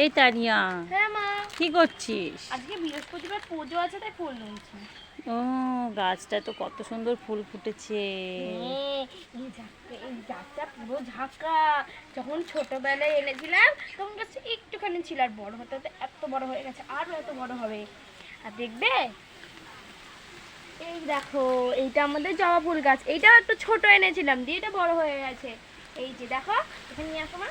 এই তানিয়া, হ্যাঁ মা। কি করছিস? আজকে বৃহস্পতিবার পুজো আছে তাই ফুল তুলছি। ও, গাছটা তো কত সুন্দর ফুল ফুটেছে। এই গাছটা পুরো ঝাঁকা। যখন ছোটবেলায় এনেছিলাম তখন গাছটা একটুখানি ছিল, আর বড় হতে হতে এত বড় হয়ে গেছে, আরো এত বড় হবে। আর দেখবে, এই দেখো, এইটা আমাদের জবা ফুল গাছ। এইটাও একটু ছোট এনেছিলাম দিয়ে এটা বড় হয়ে গেছে। এই যে দেখো, এখানে নিয়ে আসো মা।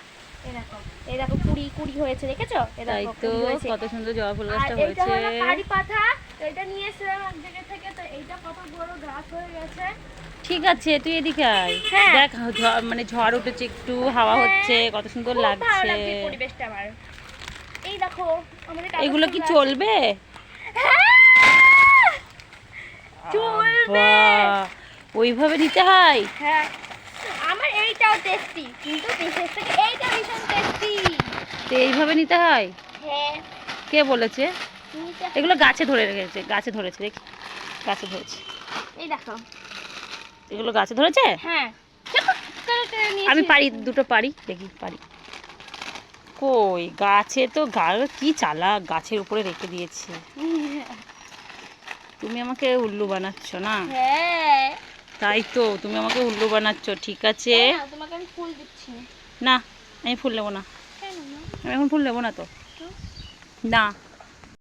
এই দেখো, এই দেখো, কুড়ি কুড়ি হয়েছে, দেখেছো? এই তাই দেখো, তো, কুড়ি হয়েছে। কত সুন্দর জবা ফুল আর গাছটা এইটা হয়েছে। হলো কারি পাতা। তো এটা নিয়ে এসেছিলাম এক জায়গা থেকে, তো এইটা কত বড় গাছ হয়ে গেছে। ঠিক আছে, তুই এদিকে আয়। হ্যাঁ। দেখ, মানে ঝড় উঠেছে, একটু হাওয়া হচ্ছে, কত সুন্দর খুব ভালো লাগছে। লাগছে পরিবেশটা আমার। এই দেখো, আমাদের কাগজ এগুলো ফুল কি গাছ। চলবে? হ্যাঁ, চলবে। বাহ, ওইভাবে নিতে হয়? হ্যাঁ, আমার এইটাও টেস্টি, কিন্তু বিশেষ থেকে এইটা ভীষণ টেস্টি। তো এইভাবে নিতে হয়? হ্যাঁ। কে বলেছে? নিতে হয়। এগুলো গাছে ধরে রেখেছে, গাছে ধরেছে, দেখি গাছে ধরেছে। এই দেখো। এগুলো গাছে ধরেছে? হ্যাঁ, দেখো, করে নিয়েছি। আমি পারি, দুটো পারি, দেখি পারি। কই, গাছে তো কি চালাক, গাছের উপরে রেখে দিয়েছে। তুমি আমাকে উল্লু বানাচ্ছ না? হ্যাঁ। তাই তো, তুমি আমাকে উল্লু বানাচ্ছ। ঠিক আছে, নাও, তোমাকে আমি ফুল দিচ্ছি। না, আমি ফুল নেবো না। কেন না? আমি এখন ফুল নেবো না তো। তো? না।